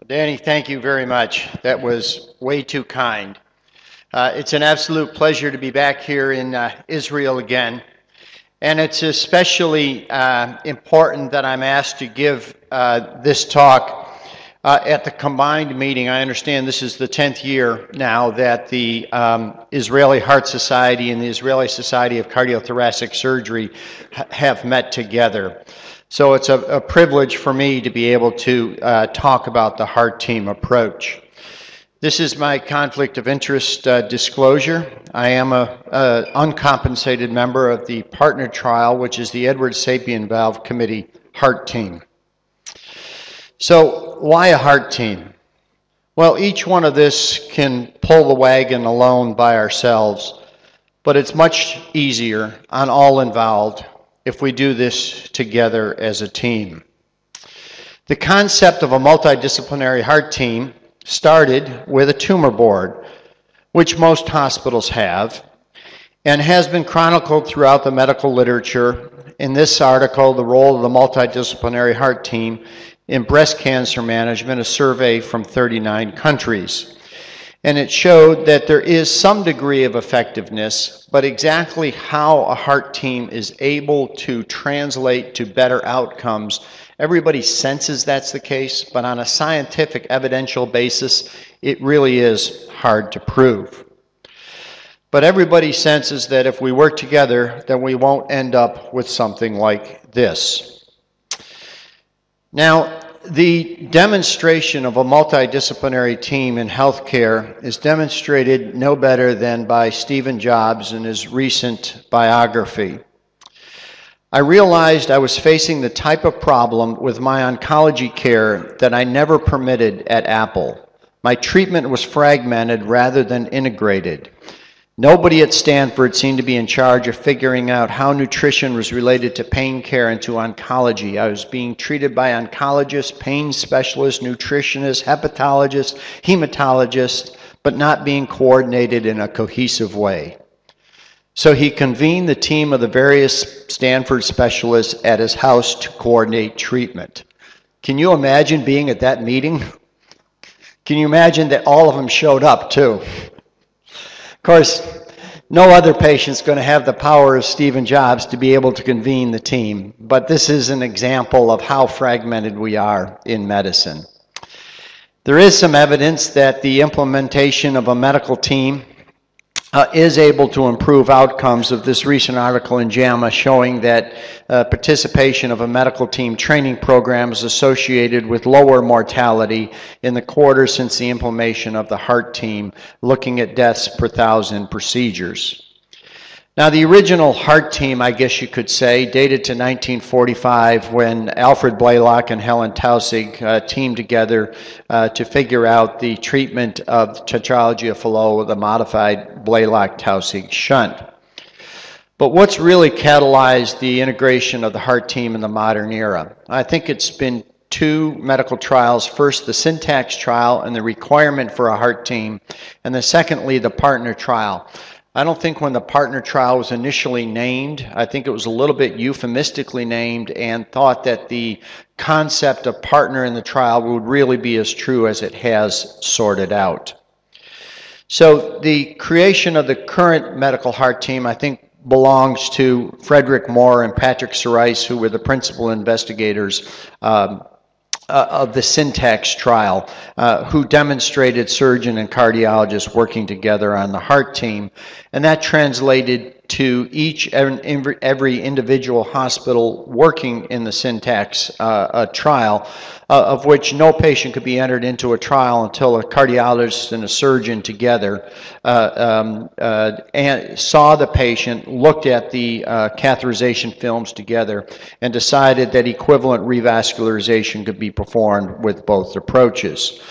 Danny, thank you very much. That was way too kind. It's an absolute pleasure to be back here in Israel again. And it's especially important that I'm asked to give this talk at the combined meeting. I understand this is the 10th year now that the Israeli Heart Society and the Israeli Society of Cardiothoracic Surgery have met together. So it's a privilege for me to be able to talk about the heart team approach. This is my conflict of interest disclosure. I am an uncompensated member of the partner trial, which is the Edwards Sapien Valve Committee heart team. So why a heart team? Well, each one of this can pull the wagon alone by ourselves, but it's much easier on all involved if we do this together as a team. The concept of a multidisciplinary heart team started with a tumor board, which most hospitals have, and has been chronicled throughout the medical literature. In this article, The Role of the Multidisciplinary Heart Team in Breast Cancer Management, a survey from 39 countries. And it showed that there is some degree of effectiveness, but exactly how a heart team is able to translate to better outcomes, everybody senses that's the case, but on a scientific evidential basis, it really is hard to prove. But everybody senses that if we work together, then we won't end up with something like this. Now, the demonstration of a multidisciplinary team in healthcare is demonstrated no better than by Stephen Jobs in his recent biography. I realized I was facing the type of problem with my oncology care that I never permitted at Apple. My treatment was fragmented rather than integrated. Nobody at Stanford seemed to be in charge of figuring out how nutrition was related to pain care and to oncology. I was being treated by oncologists, pain specialists, nutritionists, hepatologists, hematologists, but not being coordinated in a cohesive way. So he convened the team of the various Stanford specialists at his house to coordinate treatment. Can you imagine being at that meeting? Can you imagine that all of them showed up too? Of course, no other patient's going to have the power of Stephen Jobs to be able to convene the team, but this is an example of how fragmented we are in medicine. There is some evidence that the implementation of a medical team is able to improve outcomes. Of this recent article in JAMA showing that participation of a medical team training program is associated with lower mortality in the quarter since the implementation of the heart team, looking at deaths per 1,000 procedures. Now, the original heart team, I guess you could say, dated to 1945 when Alfred Blalock and Helen Taussig teamed together to figure out the treatment of tetralogy of Fallot with a modified Blalock-Taussig shunt. But what's really catalyzed the integration of the heart team in the modern era? I think it's been two medical trials. First, the Syntax trial and the requirement for a heart team, and then secondly, the partner trial. I don't think when the partner trial was initially named, I think it was a little bit euphemistically named and thought that the concept of partner in the trial would really be as true as it has sorted out. So the creation of the current medical heart team, I think, belongs to Frederick Moore and Patrick Surice, who were the principal investigators of the Syntax trial, who demonstrated surgeon and cardiologist working together on the heart team. And that translated to every individual hospital working in the Syntax trial, of which no patient could be entered into a trial until a cardiologist and a surgeon together and saw the patient, looked at the catheterization films together, and decided that equivalent revascularization could be performed with both approaches.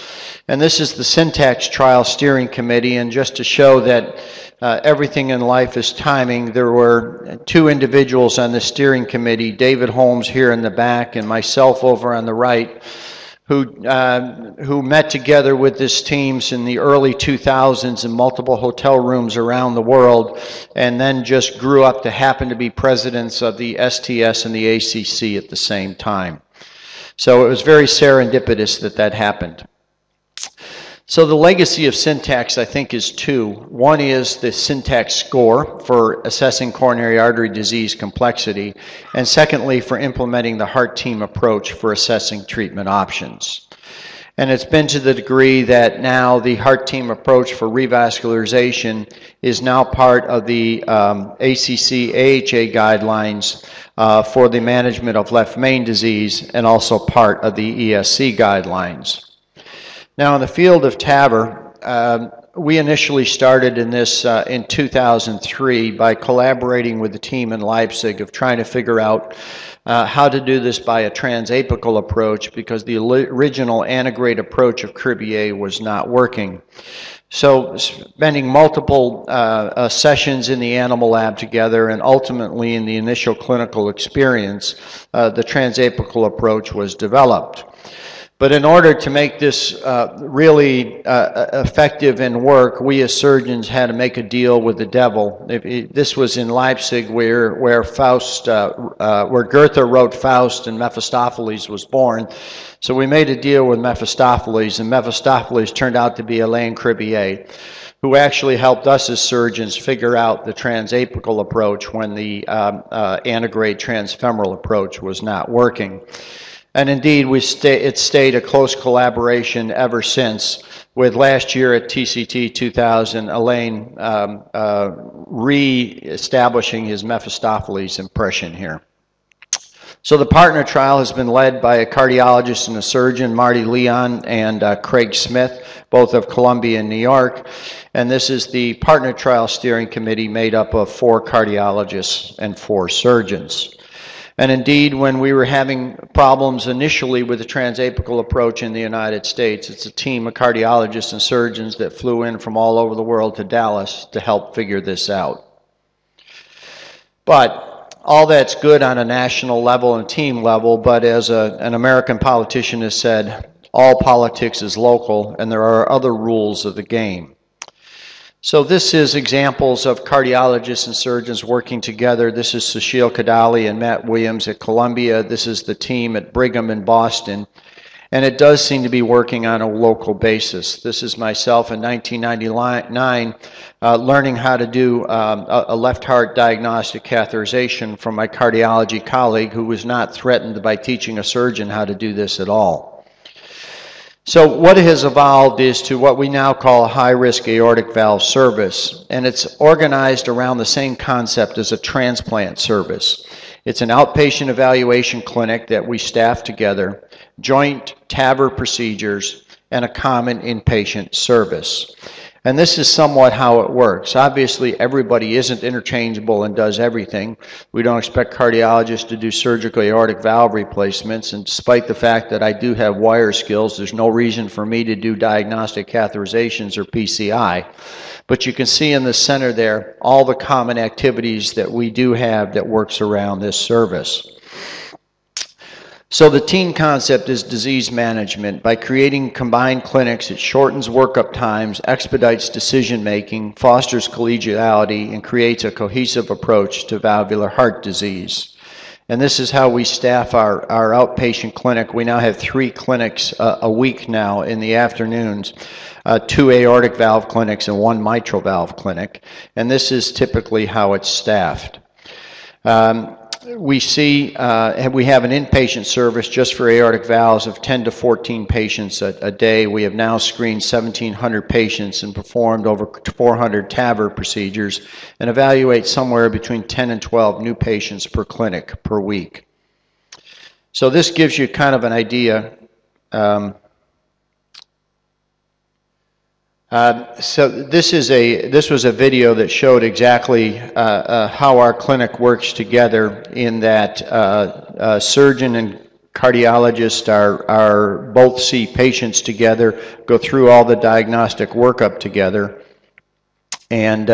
And this is the Syntax Trial Steering Committee, and just to show that everything in life is timing, there were two individuals on the steering committee, David Holmes here in the back and myself over on the right, who met together with this teams in the early 2000s in multiple hotel rooms around the world, and then just grew up to happen to be presidents of the STS and the ACC at the same time. So it was very serendipitous that that happened. So the legacy of Syntax, I think, is two. One is the Syntax score for assessing coronary artery disease complexity, and secondly, for implementing the heart team approach for assessing treatment options. And it's been to the degree that now the heart team approach for revascularization is now part of the ACC-AHA guidelines for the management of left main disease, and also part of the ESC guidelines. Now, in the field of TAVR, we initially started in this in 2003 by collaborating with the team in Leipzig of trying to figure out how to do this by a transapical approach, because the original antegrade approach of Cribier was not working. So spending multiple sessions in the animal lab together, and ultimately in the initial clinical experience, the transapical approach was developed. But in order to make this really effective and work, we as surgeons had to make a deal with the devil. This was in Leipzig, where Goethe wrote Faust and Mephistopheles was born. So we made a deal with Mephistopheles, and Mephistopheles turned out to be Alain Cribier, who actually helped us as surgeons figure out the transapical approach when the antegrade transfemoral approach was not working. And indeed, it's stayed a close collaboration ever since, with last year at TCT 2000, Alain re-establishing his Mephistopheles impression here. So the partner trial has been led by a cardiologist and a surgeon, Marty Leon and Craig Smith, both of Columbia and New York. And this is the partner trial steering committee made up of 4 cardiologists and 4 surgeons. And indeed, when we were having problems initially with the transapical approach in the United States, it's a team of cardiologists and surgeons that flew in from all over the world to Dallas to help figure this out. But all that's good on a national level and team level, but as an American politician has said, all politics is local, and there are other rules of the game. So this is examples of cardiologists and surgeons working together. This is Sushil Kadali and Matt Williams at Columbia. This is the team at Brigham in Boston. And it does seem to be working on a local basis. This is myself in 1999 learning how to do a left heart diagnostic catheterization from my cardiology colleague, who was not threatened by teaching a surgeon how to do this at all. So what has evolved is to what we now call a high-risk aortic valve service, and it's organized around the same concept as a transplant service. It's an outpatient evaluation clinic that we staff together, joint TAVR procedures, and a common inpatient service. And this is somewhat how it works. Obviously, everybody isn't interchangeable and does everything. We don't expect cardiologists to do surgical aortic valve replacements, and despite the fact that I do have wire skills, there's no reason for me to do diagnostic catheterizations or PCI. But you can see in the center there all the common activities that we do have that works around this service. So the team concept is disease management. By creating combined clinics, it shortens workup times, expedites decision making, fosters collegiality, and creates a cohesive approach to valvular heart disease. And this is how we staff our outpatient clinic. We now have 3 clinics a week now in the afternoons, 2 aortic valve clinics and 1 mitral valve clinic. And this is typically how it's staffed. We have an inpatient service just for aortic valves of 10 to 14 patients a day. We have now screened 1,700 patients and performed over 400 TAVR procedures and evaluate somewhere between 10 and 12 new patients per clinic per week. So this gives you kind of an idea. So this was a video that showed exactly how our clinic works together, in that surgeon and cardiologist are both see patients together, go through all the diagnostic workup together, and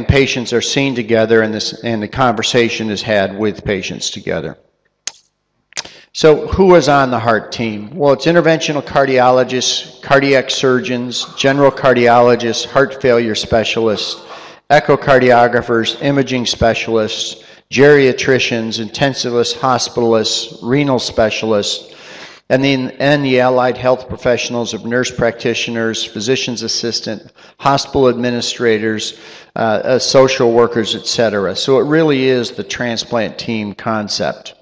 patients are seen together, and the conversation is had with patients together. So who is on the heart team? Well, it's interventional cardiologists, cardiac surgeons, general cardiologists, heart failure specialists, echocardiographers, imaging specialists, geriatricians, intensivists, hospitalists, renal specialists, and the allied health professionals of nurse practitioners, physician's assistant, hospital administrators, social workers, etc. So it really is the transplant team concept.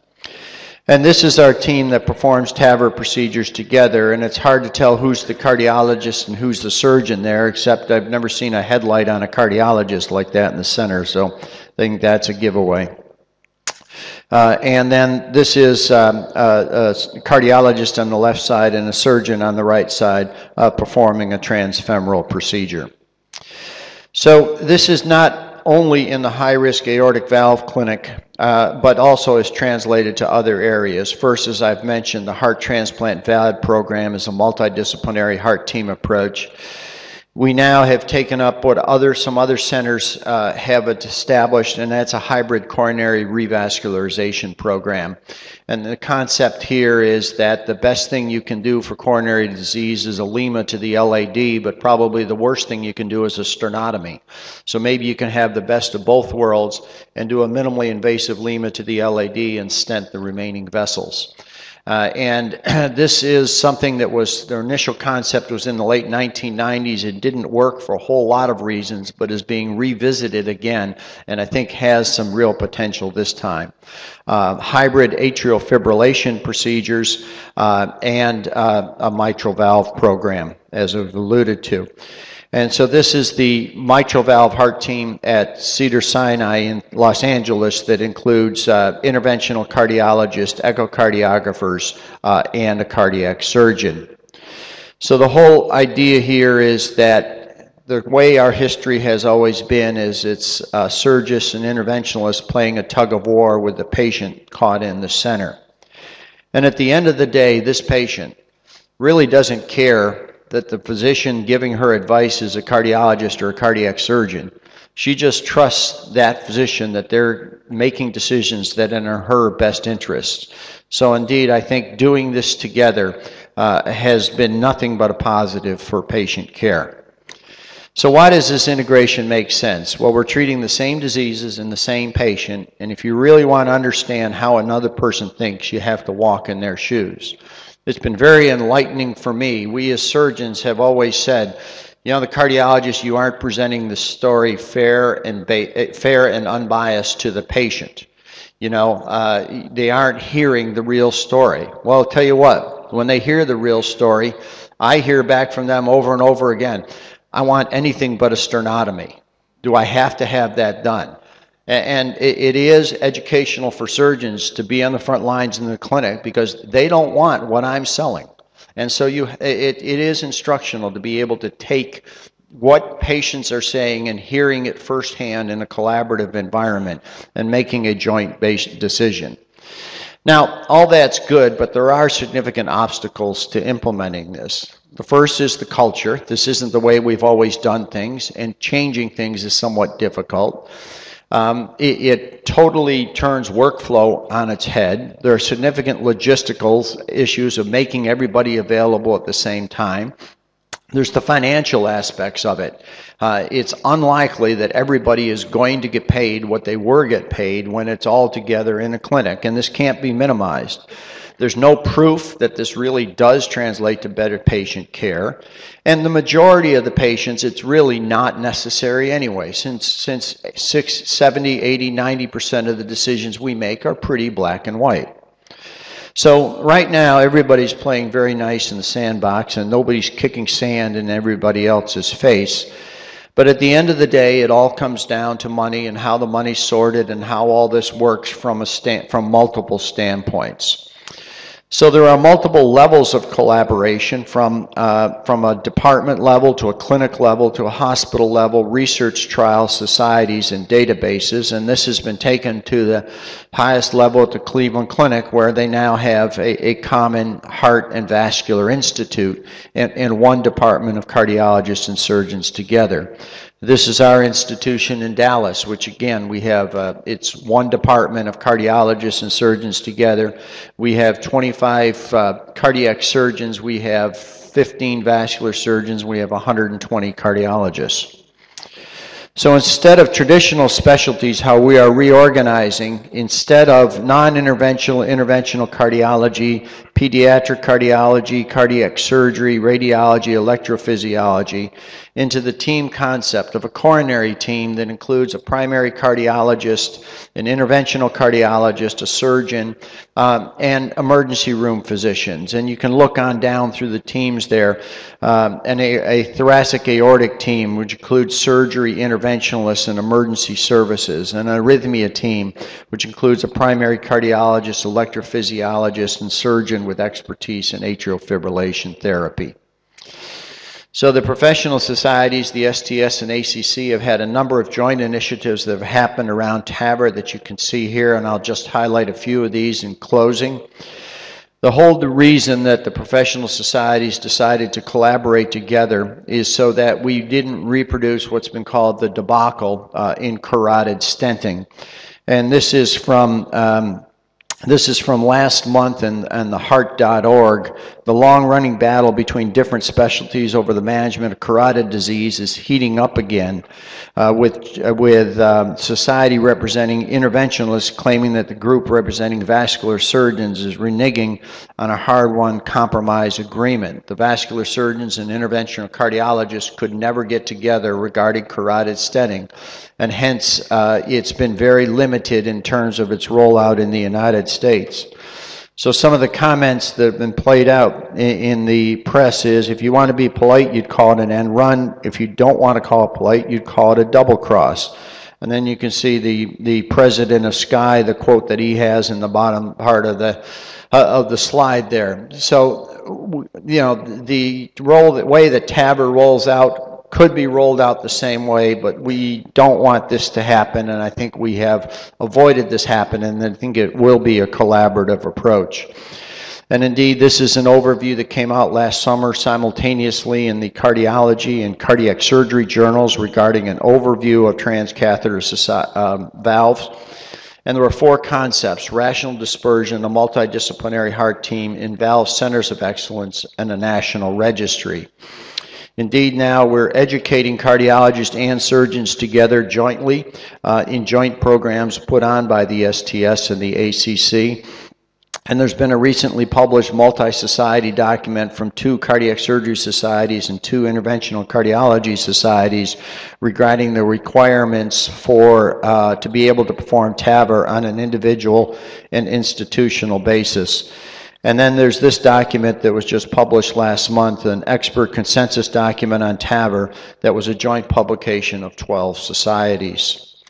And this is our team that performs TAVR procedures together, and it's hard to tell who's the cardiologist and who's the surgeon there, except I've never seen a headlight on a cardiologist like that in the center, so I think that's a giveaway. And then this is a cardiologist on the left side and a surgeon on the right side performing a transfemoral procedure. So this is not only in the high-risk aortic valve clinic, but also is translated to other areas. First, as I've mentioned, the heart transplant VAD program is a multidisciplinary heart team approach. We now have taken up what some other centers have established, and that's a hybrid coronary revascularization program. And the concept here is that the best thing you can do for coronary disease is a lima to the LAD, but probably the worst thing you can do is a sternotomy. So maybe you can have the best of both worlds and do a minimally invasive lima to the LAD and stent the remaining vessels. And this is something that their initial concept was in the late 1990s. It didn't work for a whole lot of reasons, but is being revisited again, and I think has some real potential this time. Hybrid atrial fibrillation procedures and a mitral valve program, as I've alluded to. And so this is the mitral valve heart team at Cedars-Sinai in Los Angeles that includes interventional cardiologists, echocardiographers, and a cardiac surgeon. So the whole idea here is that the way our history has always been is it's surgists and interventionalists playing a tug of war with the patient caught in the center. And at the end of the day, this patient really doesn't care that the physician giving her advice is a cardiologist or a cardiac surgeon. She just trusts that physician that they're making decisions that are in her best interest. So indeed, I think doing this together has been nothing but a positive for patient care. So why does this integration make sense? Well, we're treating the same diseases in the same patient, and if you really want to understand how another person thinks, you have to walk in their shoes. It's been very enlightening for me. We as surgeons have always said, you know, the cardiologist, you aren't presenting the story fair and unbiased to the patient. You know, they aren't hearing the real story. Well, I'll tell you what, when they hear the real story, I hear back from them over and over again, I want anything but a sternotomy. Do I have to have that done? And it is educational for surgeons to be on the front lines in the clinic because they don't want what I'm selling. And so it is instructional to be able to take what patients are saying and hearing it firsthand in a collaborative environment and making a joint-based decision. Now, all that's good, but there are significant obstacles to implementing this. The first is the culture. This isn't the way we've always done things, and changing things is somewhat difficult. It totally turns workflow on its head. There are significant logistical issues of making everybody available at the same time. There's the financial aspects of it. It's unlikely that everybody is going to get paid what they were get paid when it's all together in a clinic, and this can't be minimized. There's no proof that this really does translate to better patient care. And the majority of the patients, it's really not necessary anyway, since 70, 80, 90% of the decisions we make are pretty black and white. So right now, everybody's playing very nice in the sandbox, and nobody's kicking sand in everybody else's face. But at the end of the day, it all comes down to money and how the money's sorted and how all this works from multiple standpoints. So there are multiple levels of collaboration from a department level to a clinic level to a hospital level, research trials, societies, and databases. And this has been taken to the highest level at the Cleveland Clinic, where they now have a common heart and vascular institute and one department of cardiologists and surgeons together. This is our institution in Dallas, which again, we have, it's one department of cardiologists and surgeons together. We have 25 cardiac surgeons, we have 15 vascular surgeons, we have 120 cardiologists. So instead of traditional specialties, how we are reorganizing, instead of non-interventional, interventional cardiology, pediatric cardiology, cardiac surgery, radiology, electrophysiology, into the team concept of a coronary team that includes a primary cardiologist, an interventional cardiologist, a surgeon, and emergency room physicians. And you can look on down through the teams there, and a thoracic aortic team, which includes surgery, interventionalists, and emergency services, and an arrhythmia team, which includes a primary cardiologist, electrophysiologist, and surgeon with expertise in atrial fibrillation therapy. So the professional societies, the STS and ACC, have had a number of joint initiatives that have happened around TAVR that you can see here, and I'll just highlight a few of these in closing. The whole reason that the professional societies decided to collaborate together is so that we didn't reproduce what's been called the debacle in carotid stenting. And this is from last month and the heart.org. The long-running battle between different specialties over the management of carotid disease is heating up again, with society representing interventionalists claiming that the group representing vascular surgeons is reneging on a hard-won compromise agreement. The vascular surgeons and interventional cardiologists could never get together regarding carotid stenting, and hence it's been very limited in terms of its rollout in the United States. So some of the comments that have been played out in the press is, if you want to be polite, you'd call it an end run. If you don't want to call it polite, you'd call it a double cross. And then you can see the president of Sky, the quote that he has in the bottom part of the slide there. So, you know, the way that TAVR rolls out could be rolled out the same way, but we don't want this to happen, and I think we have avoided this happening, and I think it will be a collaborative approach. And indeed, this is an overview that came out last summer simultaneously in the cardiology and cardiac surgery journals regarding an overview of transcatheter valves. And there were 4 concepts: rational dispersion, a multidisciplinary heart team, in valve centers of excellence, and a national registry. Indeed, now we're educating cardiologists and surgeons together jointly in joint programs put on by the STS and the ACC. And there's been a recently published multi-society document from 2 cardiac surgery societies and 2 interventional cardiology societies regarding the requirements for to be able to perform TAVR on an individual and institutional basis. And then there's this document that was just published last month, an expert consensus document on TAVR that was a joint publication of 12 societies.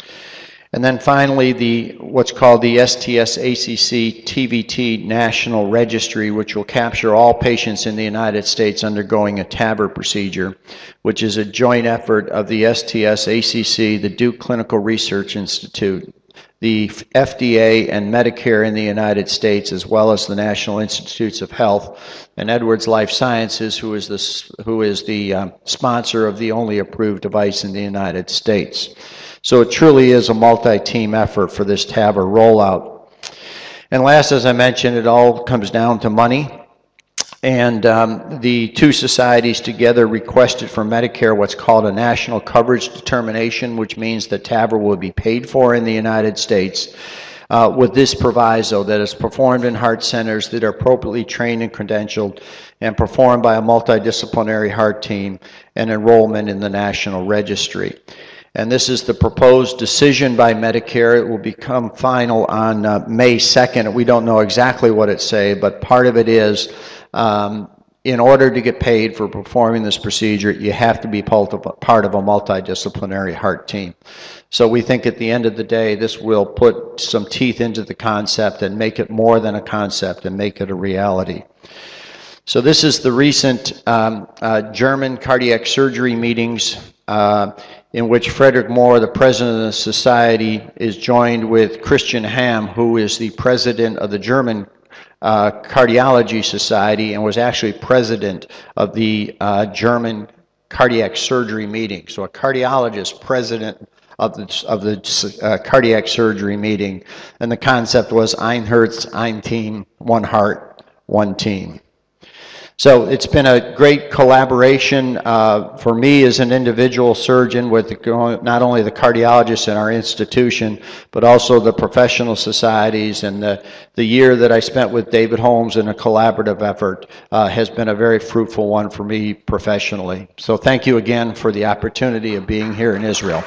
And then finally, what's called the STS-ACC TVT National Registry, which will capture all patients in the United States undergoing a TAVR procedure, which is a joint effort of the STS-ACC, the Duke Clinical Research Institute, the FDA and Medicare in the United States, as well as the National Institutes of Health, and Edwards Life Sciences, who is the sponsor of the only approved device in the United States. So it truly is a multi-team effort for this TAVR rollout. And last, as I mentioned, it all comes down to money. And the 2 societies together requested from Medicare what's called a national coverage determination, which means that TAVR will be paid for in the United States with this proviso, that it's performed in heart centers that are appropriately trained and credentialed and performed by a multidisciplinary heart team, and enrollment in the national registry. And this is the proposed decision by Medicare. It will become final on May 2nd. We don't know exactly what it says, but part of it is in order to get paid for performing this procedure, you have to be part of a multidisciplinary heart team. So we think at the end of the day, this will put some teeth into the concept and make it more than a concept and make it a reality. So this is the recent German cardiac surgery meetings in which Frederick Moore, the president of the society, is joined with Christian Ham, who is the president of the German Cardiology Society and was actually president of the German cardiac surgery meeting. So a cardiologist president of the cardiac surgery meeting, and the concept was Ein Herz, ein Team, one heart, one team. So it's been a great collaboration for me as an individual surgeon with not only the cardiologists in our institution, but also the professional societies, and the year that I spent with David Holmes in a collaborative effort has been a very fruitful one for me professionally. So thank you again for the opportunity of being here in Israel.